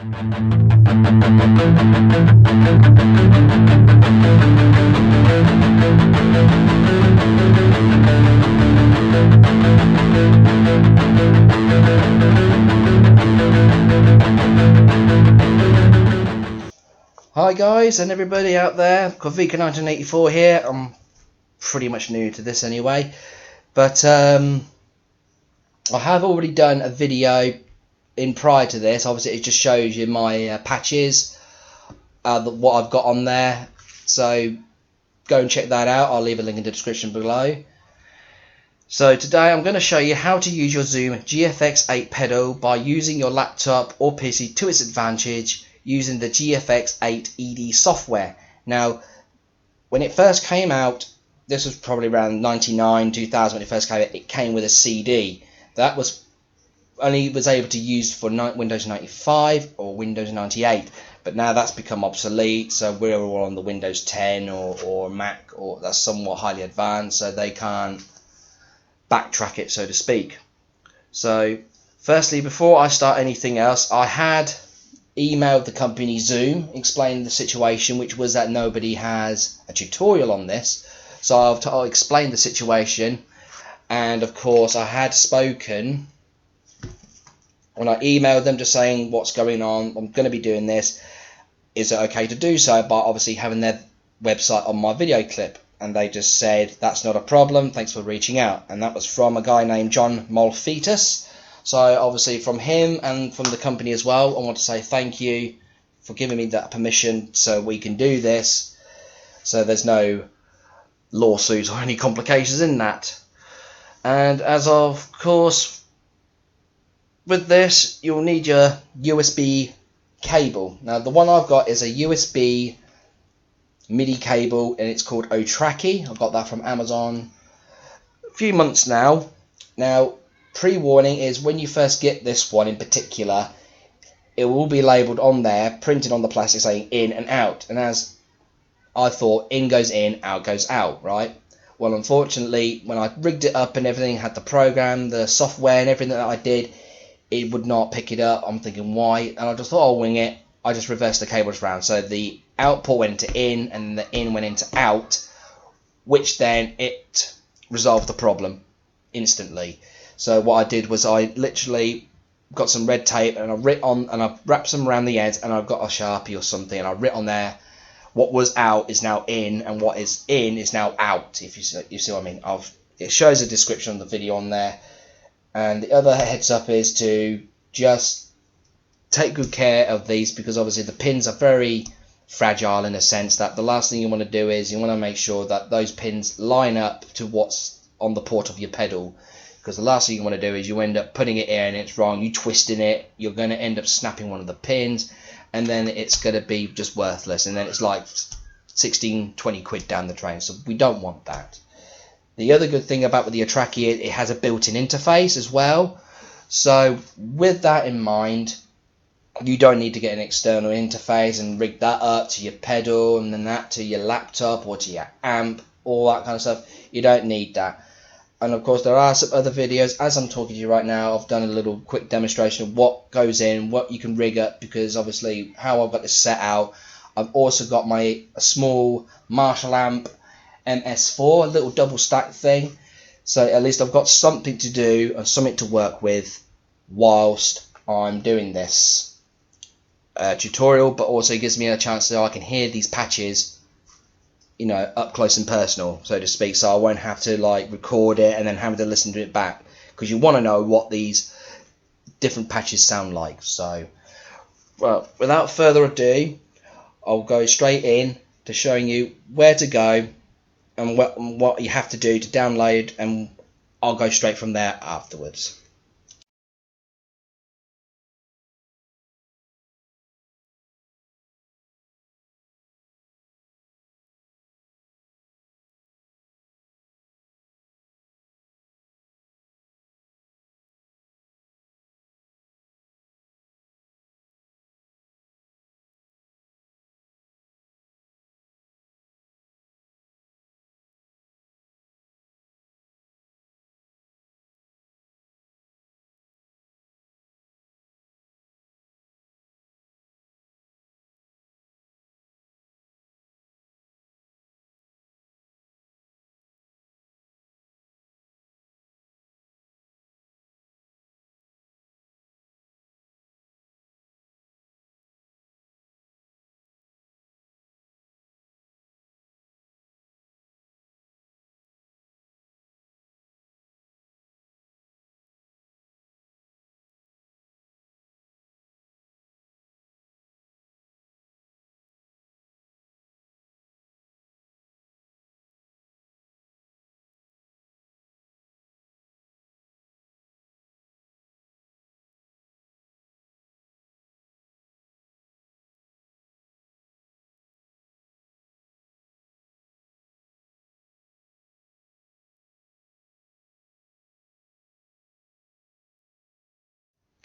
Hi guys and everybody out there, Kavika1984 here. I'm pretty much new to this anyway, but I have already done a video in prior to this. Obviously it just shows you my patches, what I've got on there, so go and check that out. I'll leave a link in the description below. So today I'm going to show you how to use your Zoom GFX-8 pedal by using your laptop or PC to its advantage using the GFX-8ED software. Now, when it first came out, this was probably around 99, 2000 when it first came out, it came with a CD. That was only was able to use for Windows 95 or Windows 98, but now that's become obsolete, so we're all on the Windows 10 or Mac, or that's somewhat highly advanced, so they can't backtrack it, so to speak. So firstly, before I start anything else, I had emailed the company Zoom explaining the situation, which was that nobody has a tutorial on this. So I'll explain the situation, and of course I had spoken when I emailed them just saying what's going on, I'm going to be doing this, is it okay to do so, by obviously having their website on my video clip. And they just said, that's not a problem, thanks for reaching out. And that was from a guy named John Molfetus. So obviously from him and from the company as well, I want to say thank you for giving me that permission so we can do this, so there's no lawsuits or any complications in that. And as of course, with this, you'll need your USB cable. Now the one I've got is a USB MIDI cable, and it's called Otraki. I've got that from Amazon a few months now. Now, pre-warning is when you first get this one in particular, it will be labelled on there, printed on the plastic, saying in and out. And as I thought, in goes in, out goes out, right? Well, unfortunately, when I rigged it up and everything, had the program, the software and everything that I did, it would not pick it up. I'm thinking, why? And I just thought, I'll wing it. I just reversed the cables around, so the output went into in and the in went into out, which then it resolved the problem instantly. So what I did was I literally got some red tape and I wrapped some around the ends, and I've got a Sharpie or something, and I writ on there what was out is now in and what is in is now out, if you see what I mean. It shows a description of the video on there. And the other heads up is to just take good care of these, because obviously the pins are very fragile in a sense that the last thing you want to do is you want to make sure that those pins line up to what's on the port of your pedal, because the last thing you want to do is you end up putting it in and it's wrong, you twisting it, you're going to end up snapping one of the pins, and then it's going to be just worthless, and then it's like 16-20 quid down the drain. So we don't want that. The other good thing about the Otraki is it has a built-in interface as well, so with that in mind, you don't need to get an external interface and rig that up to your pedal and then that to your laptop or to your amp, all that kind of stuff. You don't need that. And of course there are some other videos, as I'm talking to you right now, I've done a little quick demonstration of what goes in, what you can rig up, because obviously how I've got this set out. I've also got a small Marshall amp MS4, a little double stack thing, so at least I've got something to do and something to work with whilst I'm doing this tutorial, but also gives me a chance so I can hear these patches, you know, up close and personal, so to speak, so I won't have to like record it and then have to listen to it back, because you want to know what these different patches sound like. So, well, without further ado, I'll go straight in to showing you where to go and what you have to do to download, and I'll go straight from there afterwards.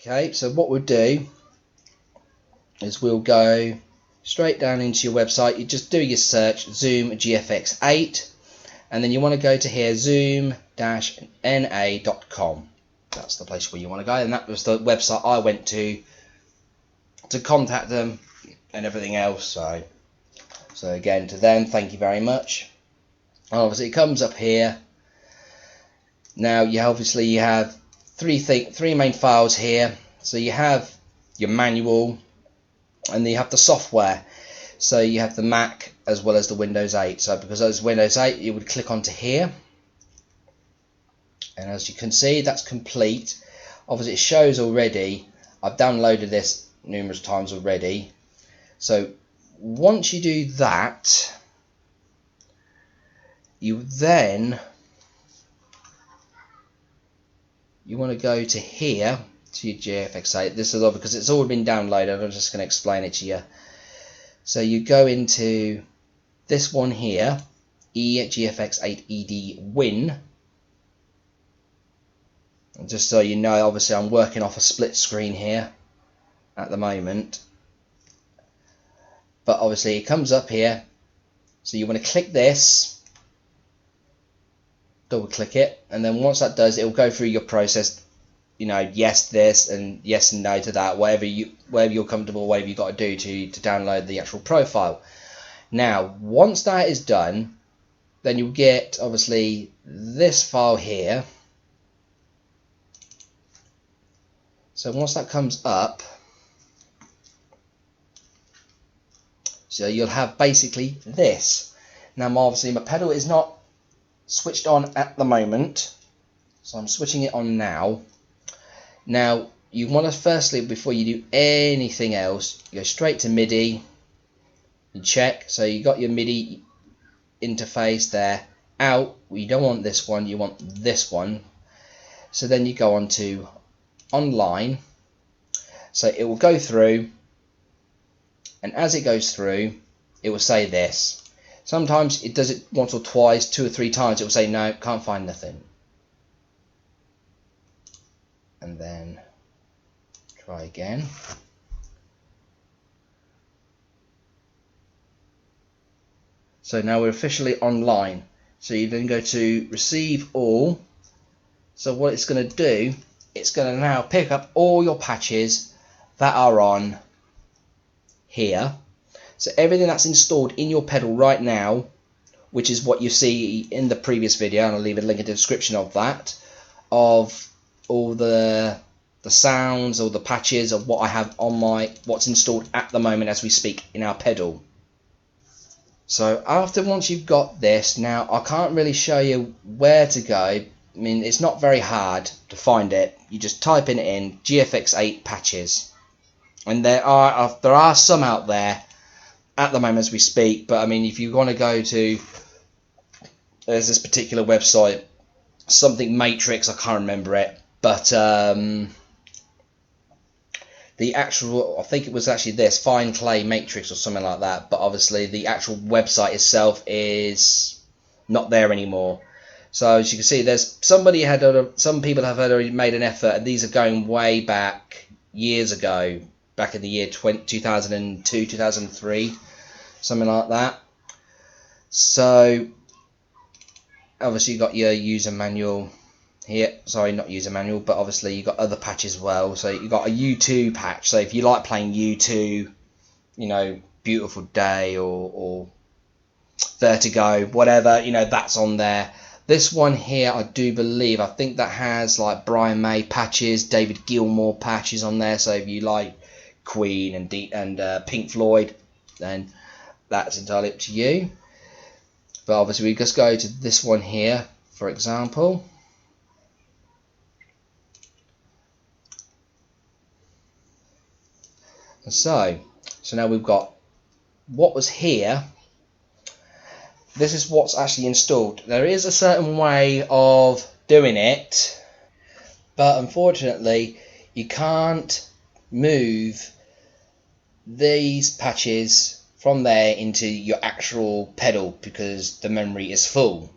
Okay, so what we'll do is we'll go straight down into your website. You just do your search, Zoom GFX8, and then you want to go to here, zoom-na.com. That's the place where you want to go, and that was the website I went to contact them and everything else. So again, to them, thank you very much. Obviously, it comes up here. Now, you have three main files here. So you have your manual, and then you have the software. So you have the Mac as well as the Windows 8. So because it's Windows 8, you would click onto here, and as you can see, that's complete. Obviously, it shows already. I've downloaded this numerous times already. So once you do that, you want to go to here to your GFX8. This is all because it's already been downloaded. I'm just going to explain it to you. So you go into this one here, GFX-8ED Win. And just so you know, obviously I'm working off a split screen here at the moment. But obviously it comes up here. So you want to click this, double click it, and then once that does, it will go through your process. You know, yes this and yes and no to that, whatever you're comfortable, whatever you've got to do to download the actual profile. Now, once that is done, then you'll get obviously this file here. So once that comes up, so you'll have basically this. Now, obviously my pedal is not switched on at the moment, so I'm switching it on now. Now, you want to firstly, before you do anything else, go straight to MIDI. You check, so you got your MIDI interface there. Out, well, you don't want this one, you want this one. So then you go on to online. So it will go through, and as it goes through, it will say this. Sometimes it does it once or twice, 2 or 3 times. It will say no, can't find nothing. And then try again. So now we're officially online. So you then go to receive all. So what it's going to do, it's going to now pick up all your patches that are on here. So everything that's installed in your pedal right now, which is what you see in the previous video, and I'll leave a link in the description of that, of all the sounds or the patches of what I have on what's installed at the moment as we speak in our pedal. So once you've got this, now I can't really show you where to go. I mean, it's not very hard to find it. You just type in GFX8 patches, and there are some out there at the moment as we speak. But I mean, if you want to go to, there's this particular website, something Matrix, I can't remember it, but the actual, I think it was actually this, Fine Clay Matrix or something like that, but obviously the actual website itself is not there anymore. So as you can see, there's some people have already made an effort, and these are going way back years ago, back in the year 2002, 2003, something like that. So obviously you got your user manual here, sorry, not user manual, but obviously you got other patches as well. So you got a U2 patch, so if you like playing U2, you know, Beautiful Day or Vertigo, whatever, you know, that's on there. This one here, I do believe, I think that has like Brian May patches, David Gilmour patches on there. So if you like Queen and Pink Floyd, then that's entirely up to you. But obviously we just go to this one here, for example. And so now we've got what was here. This is what's actually installed. There is a certain way of doing it, but unfortunately you can't move these patches from there into your actual pedal because the memory is full.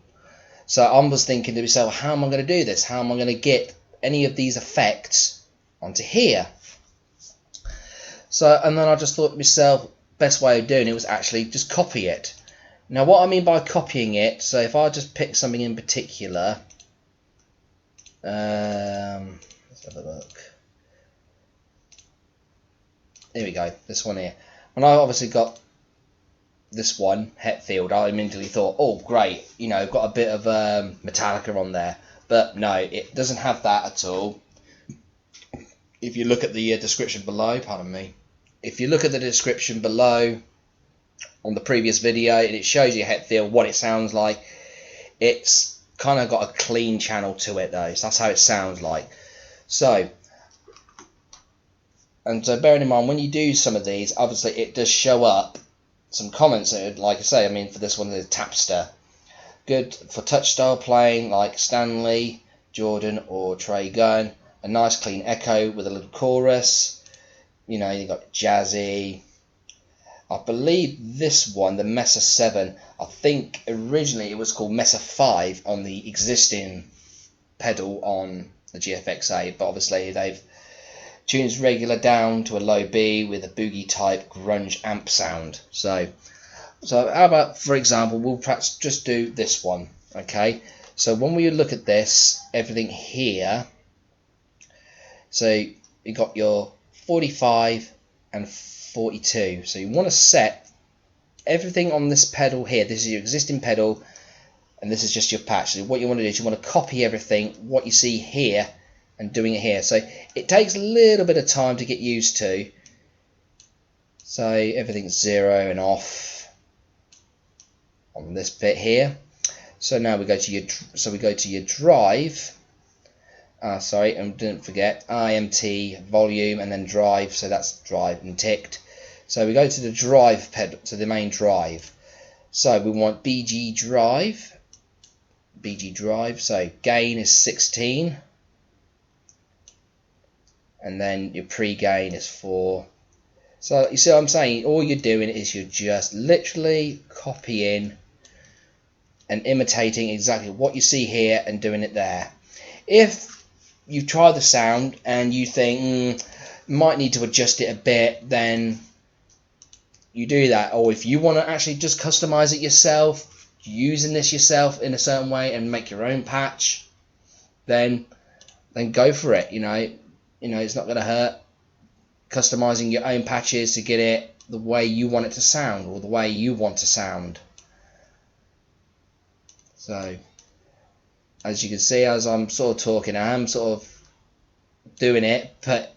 So I was thinking to myself, how am I going to do this? How am I going to get any of these effects onto here. So, and then I just thought to myself, best way of doing it was actually just copy it. Now what I mean by copying it, so if I just pick something in particular, let's have a look. Here we go, this one here. And I obviously got this one, Hetfield, I immediately thought, oh great, you know, got a bit of Metallica on there. But no, it doesn't have that at all. If you look at the description below, pardon me, if you look at the description below on the previous video, and it shows you Hetfield, what it sounds like, it's kind of got a clean channel to it though, so that's how it sounds like. So, and so bearing in mind, when you do some of these, obviously it does show up some comments, like I say, I mean for this one, the Tapster. Good for touch style playing like Stanley, Jordan or Trey Gunn. A nice clean echo with a little chorus. You know, you got jazzy. I believe this one, the Mesa 7, I think originally it was called Mesa 5 on the existing pedal on the GFX-8, but obviously they've tuned regular down to a low B with a boogie type grunge amp sound. So how about, for example, we'll perhaps just do this one, okay? So when we look at this, everything here, so you got your 45 and 42. So you want to set everything on this pedal here. This is your existing pedal, and this is just your patch. So what you want to do is you want to copy everything, what you see here, and doing it here. So it takes a little bit of time to get used to. So everything's 0 and off on this bit here. So now we go to your drive. Sorry, and didn't forget IMT volume and then drive. So that's drive and ticked. So we go to the drive pedal, to the main drive. So we want BG drive. So gain is 16, and then your pre-gain is 4. So you see what I'm saying? All you're doing is you're just literally copying and imitating exactly what you see here and doing it there. If you try the sound and you think might need to adjust it a bit, then you do that. Or if you want to actually just customize it yourself, using this yourself in a certain way and make your own patch, then go for it. You know it's not going to hurt customizing your own patches to get it the way you want it to sound, or the way you want to sound. So as you can see, as I'm sort of talking, I am sort of doing it, but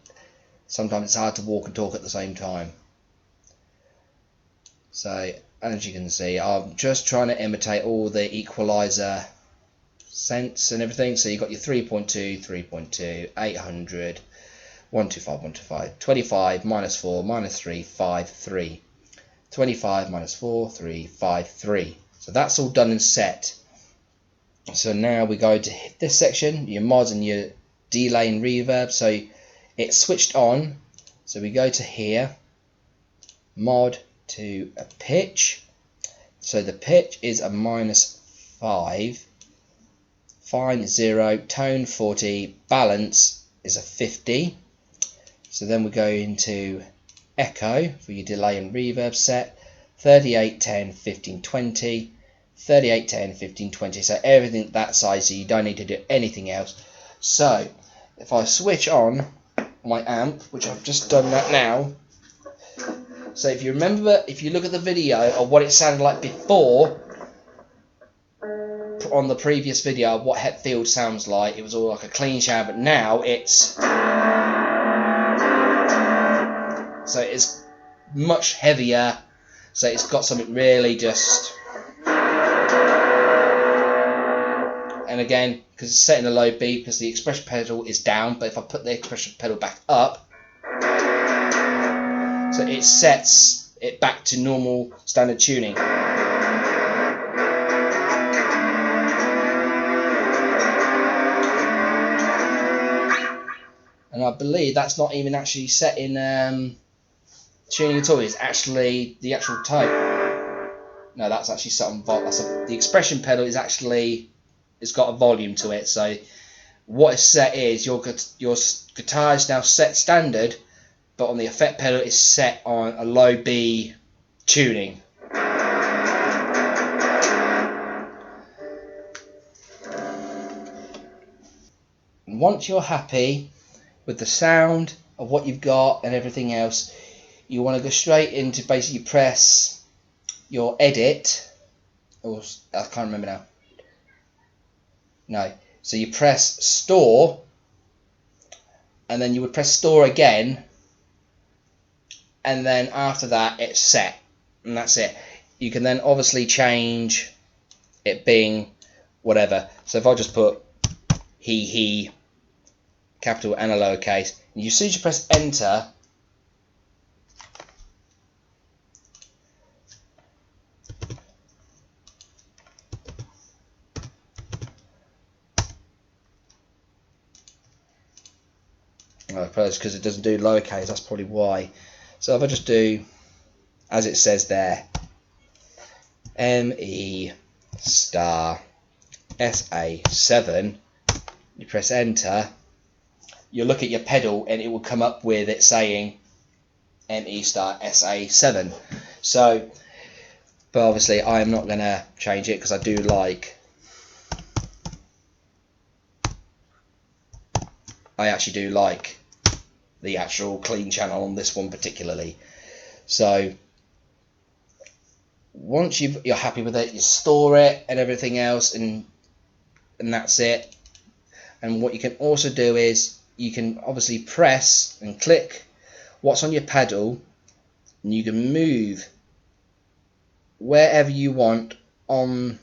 sometimes it's hard to walk and talk at the same time. So as you can see, I'm just trying to imitate all the equalizer sense and everything. So you've got your 3.2, 3.2, 800, 125, 125, 25, minus 4, minus 3, 5, 3. 25, minus 4, 3, 5, 3. So that's all done and set. So now we go to this section, your mods and your delay and reverb. So it's switched on. So we go to here, mod to a pitch. So the pitch is a -5, fine 0, tone 40, balance is a 50. So then we go into echo for your delay and reverb set, 38, 10, 15, 20. 38, 10, 15, 20. So everything that size, so you don't need to do anything else. So if I switch on my amp, which I've just done that now. So if you remember, if you look at the video of what it sounded like before on the previous video of what Hetfield sounds like, it was all like a clean sound, but now it's much heavier. So it's got something really just. And again, because it's set in a low B, because the expression pedal is down, but if I put the expression pedal back up, so it sets it back to normal standard tuning. And I believe that's not even actually set in tuning at all. It's actually the actual type. No, that's actually set on the expression pedal is actually. It's got a volume to it, so what is set is your guitar is now set standard, but on the effect pedal it's set on a low B tuning. And once you're happy with the sound of what you've got and everything else, you want to go straight into basically press your edit, or I can't remember now. No, so you press store, and then you would press store again, and then after that it's set, and that's it. You can then obviously change it being whatever. So if I just put he, capital and a lowercase, and as soon as you press enter, I suppose because it doesn't do lowercase, that's probably why. So if I just do, as it says there, ME star SA7, you press enter, you look at your pedal and it will come up with it saying ME star SA7. So, but obviously I am not going to change it because I do like, I actually do like the actual clean channel on this one particularly. So once you're happy with it, you store it and everything else, and that's it. And what you can also do is you can obviously press and click what's on your pedal, and you can move wherever you want on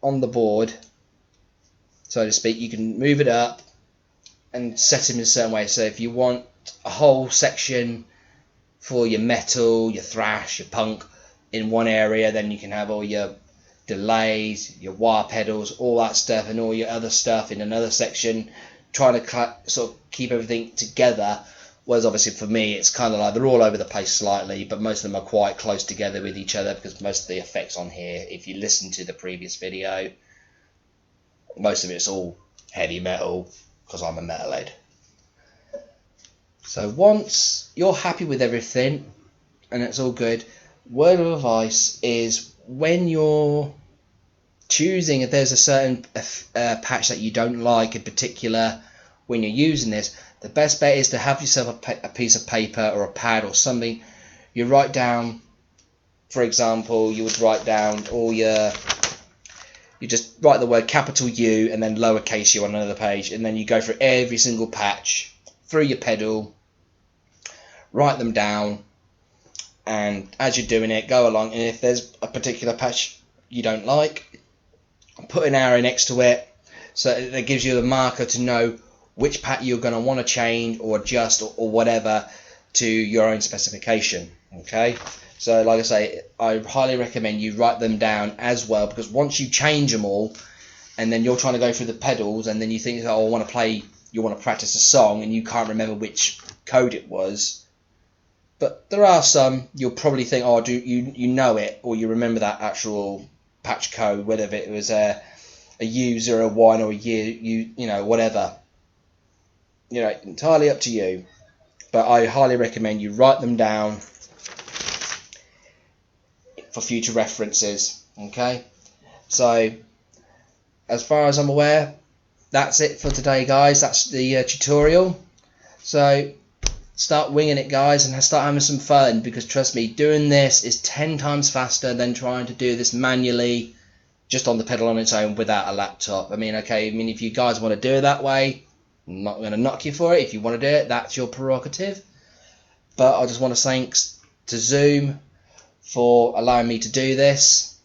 the board, so to speak. You can move it up and set them in a certain way. So if you want a whole section for your metal, your thrash, your punk in one area, then you can have all your delays, your wah pedals, all that stuff, and all your other stuff in another section, trying to sort of keep everything together. Whereas obviously for me it's kind of like they're all over the place slightly, but most of them are quite close together with each other, because most of the effects on here, if you listen to the previous video, most of it's all heavy metal, because I'm a metalhead. So once you're happy with everything and it's all good, word of advice is when you're choosing, if there's a certain patch that you don't like in particular when you're using this, the best bet is to have yourself a piece of paper or a pad or something. You write down, for example, you would write down all your, you just write the word capital U and then lowercase u on another page, and then you go through every single patch through your pedal, write them down, and as you're doing it, go along, and if there's a particular patch you don't like, put an arrow next to it, so that gives you the marker to know which patch you're going to want to change or adjust or whatever to your own specification. Okay, so like I say, I highly recommend you write them down as well, because once you change them all and then you're trying to go through the pedals and then you think, oh, I want to play, you want to practice a song and you can't remember which code it was, but there are some you'll probably think, oh, you know it, or you remember that actual patch code, whether it was a U01 or a you know, whatever, you know, entirely up to you. But I highly recommend you write them down for future references. Okay, so as far as I'm aware, that's it for today, guys. That's the tutorial. So start winging it, guys, and start having some fun, because trust me, doing this is 10 times faster than trying to do this manually just on the pedal on its own without a laptop. I mean, okay, I mean, if you guys want to do it that way, I'm not going to knock you for it. If you want to do it, that's your prerogative. But I just want to thank to Zoom for allowing me to do this.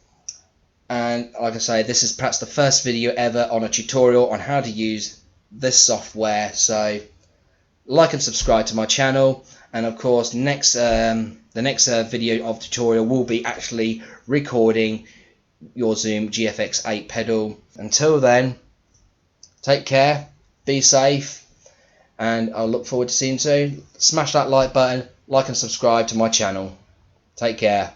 And like I say, this is perhaps the first video ever on a tutorial on how to use this software. So like and subscribe to my channel, and of course the next video of tutorial will be actually recording your Zoom GFX-8 pedal. Until then, take care, be safe, and I'll look forward to seeing you soon. Smash that like button, like and subscribe to my channel. Take care.